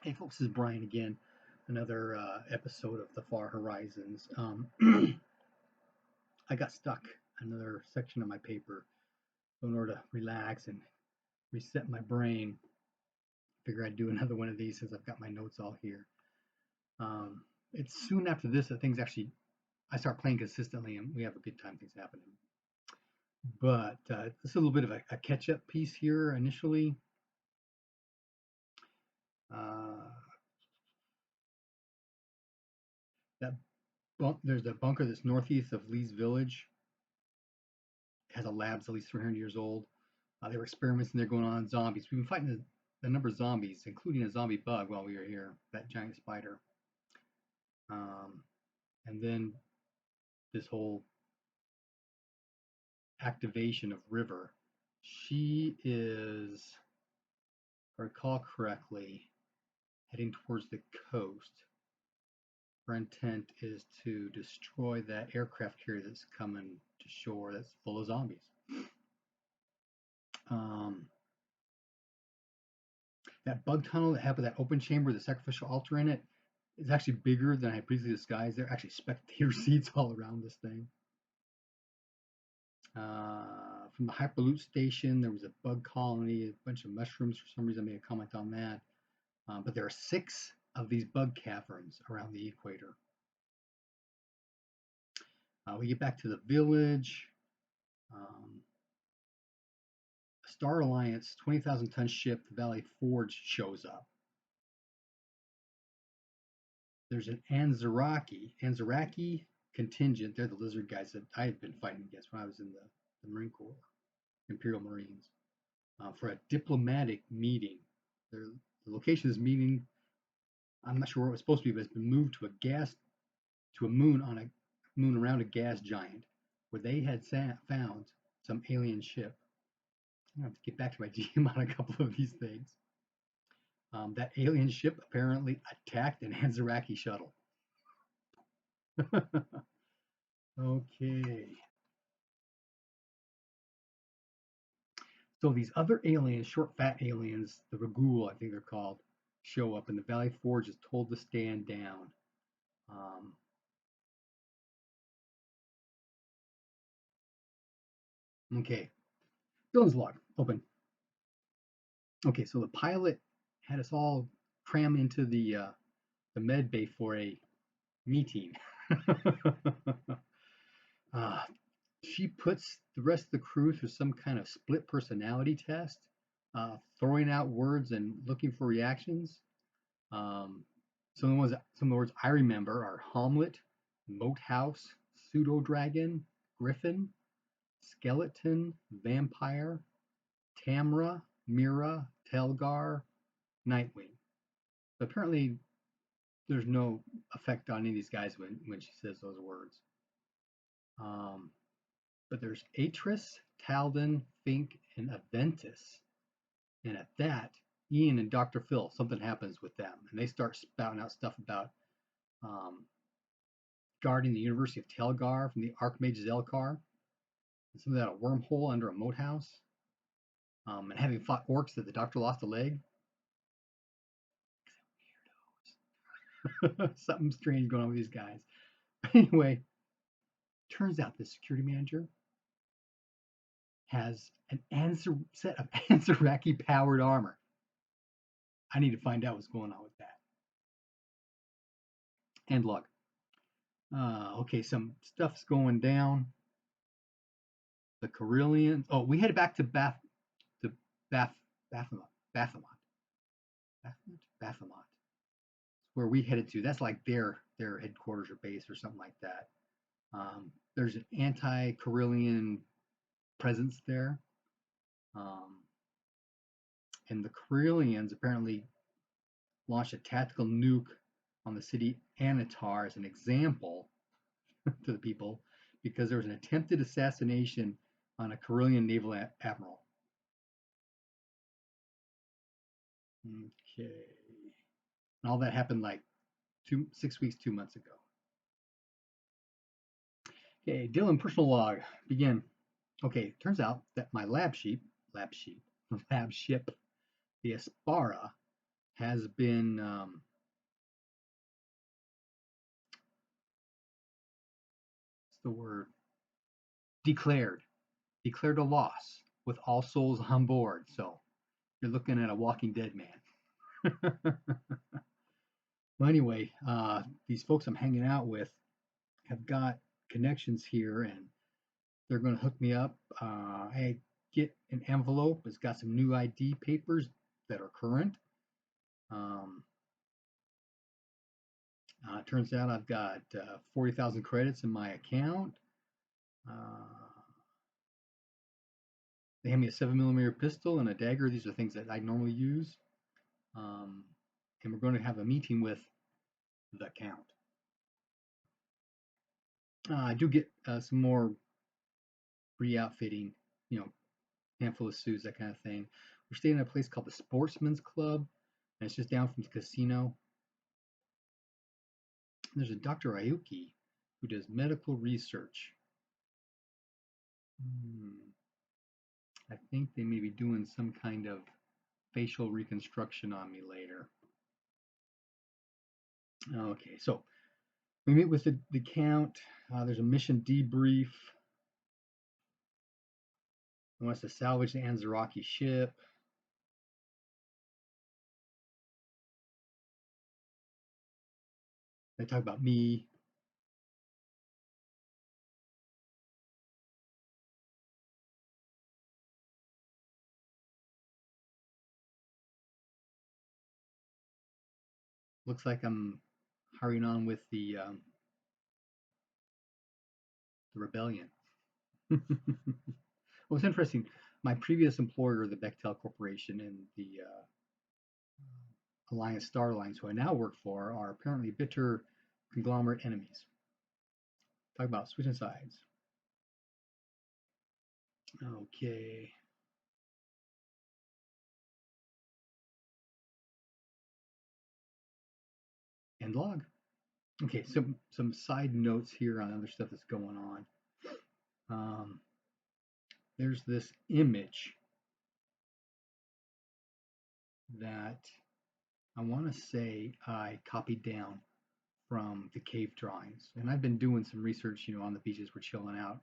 Hey folks, this is Brian again. Another episode of the Far Horizons. I got stuck in another section of my paper. So in order to relax and reset my brain, figure I'd do another one of these since I've got my notes all here. It's soon after this that things actually I start playing consistently and we have a good time. Things happening. But this is a little bit of a catch-up piece here initially. There's a bunker that's northeast of Lee's Village. It has a lab that's at least 300 years old. There were experiments in there going on zombies. We've been fighting a number of zombies, including a zombie bug while we were here, that giant spider. And then this whole activation of River. She is, if I recall correctly, heading towards the coast. Her intent is to destroy that aircraft carrier that's coming to shore that's full of zombies. That bug tunnel that had with that open chamber, the sacrificial altar in it, is actually bigger than I had previously disguised. There are actually spectator seats all around this thing. From the Hyperloop station, there was a bug colony, a bunch of mushrooms. For some reason, I made a comment on that. But there are 6 of these bug caverns around the equator. We get back to the village. Star Alliance 20,000-ton ship, the Valley Forge, shows up. There's an Anzaraki contingent. They're the lizard guys that I had been fighting against when I was in the Marine Corps, Imperial Marines, for a diplomatic meeting. The location of this meeting, I'm not sure where it was supposed to be, but it's been moved to a moon around a gas giant, where they had found some alien ship. I have to get back to my GM on a couple of these things. That alien ship apparently attacked an Anzaraki shuttle. Okay. So these other aliens, short fat aliens, the Ragul, I think they're called, show up, and the Valley Forge is told to stand down. Okay. Villain's log, open. Okay, so the pilot had us all cram into the med bay for a meeting. She puts the rest of the crew through some kind of split personality test, throwing out words and looking for reactions. Some of the words I remember are Hamlet, Moat House, Pseudo Dragon, Griffin, Skeleton, Vampire, Tamra, Mira, Telgar, Nightwing. But apparently, there's no effect on any of these guys when she says those words. But there's Atris, Talden, Fink, and Aventus. And at that, Ian and Dr. Phil, something happens with them, and they start spouting out stuff about guarding the University of Telgar from the Archmage Zelkar, and some of that a wormhole under a moat house, and having fought orcs that the doctor lost a leg. Weirdos. Something strange going on with these guys. Anyway, turns out the security manager has an set of Anzaraki powered armor. I need to find out what's going on with that. And log. Okay, some stuff's going down. The Carillion. Oh, we headed back to Baphomet. Where we headed to. That's like their headquarters or base or something like that. There's an anti-Carillion presence there. And the Carillions apparently launched a tactical nuke on the city Anatar as an example to the people, because there was an attempted assassination on a Carillion naval admiral. Okay. And all that happened like 6 weeks, 2 months ago. Okay, Dylan, personal log, begin. Okay, turns out that my lab ship, the Aspara, has been what's the word? Declared a loss with all souls on board. So you're looking at a Walking Dead man. Well, anyway, these folks I'm hanging out with have got connections here, and they're going to hook me up. I get an envelope. It's got some new ID papers that are current. Um, Turns out I've got 40,000 credits in my account. They hand me a 7mm pistol and a dagger. These are things that I normally use. And we're going to have a meeting with the Count. I do get some more re-outfitting, you know, handful of suits, that kind of thing. We're staying at a place called the Sportsman's Club, and it's just down from the casino. There's a Dr. Ayuki who does medical research. I think they may be doing some kind of facial reconstruction on me later. Okay, so we meet with the Count. There's a mission debrief. He wants to salvage the Anzaraki ship. They talk about me. Looks like I'm hurrying on with the rebellion. Well, it's interesting. My previous employer, the Bechtel Corporation, and the Alliance Star Alliance, who I now work for, are apparently bitter conglomerate enemies. Talk about switching sides. Okay. End log. Okay, some side notes here on other stuff that's going on. There's this image that I want to say I copied down from the cave drawings, and I've been doing some research, on the beaches. We're chilling out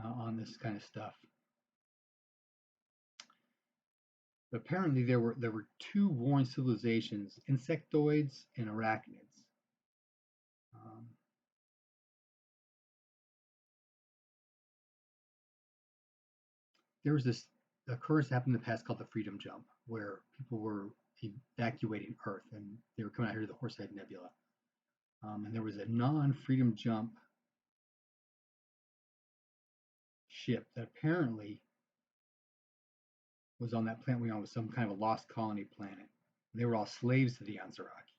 on this kind of stuff. But apparently, there were two warring civilizations: insectoids and arachnids. There was this occurrence that happened in the past called the Freedom Jump, where people were evacuating Earth and they were coming out here to the Horsehead Nebula. And there was a non-Freedom Jump ship that apparently was on that planet we on, was some kind of a lost colony planet. And they were all slaves to the Anzaraki.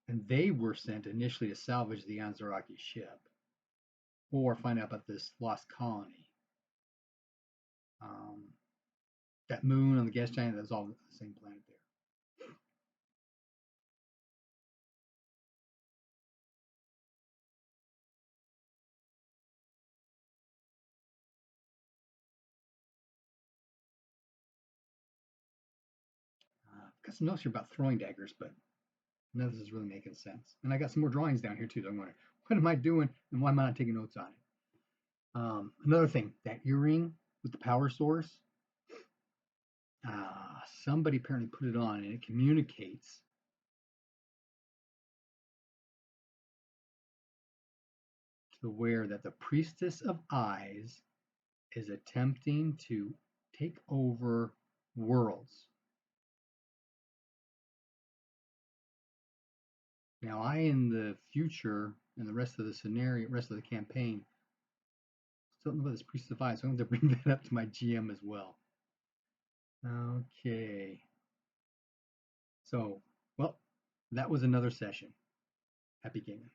And they were sent initially to salvage the Anzaraki ship or find out about this lost colony. That moon on the gas giant, that's all the same planet there. Got some notes here about throwing daggers, but none of this is really making sense. And I got some more drawings down here too. So I'm wondering, what am I doing and why am I not taking notes on it? Another thing, that earring with the power source, somebody apparently put it on and it communicates to where that the priestess of eyes is attempting to take over worlds. Now, I, in the future, and the rest of the scenario, rest of the campaign, still don't know about this priestess of eyes, so I'm going to bring that up to my GM as well. Okay. So, well, that was another session. Happy gaming.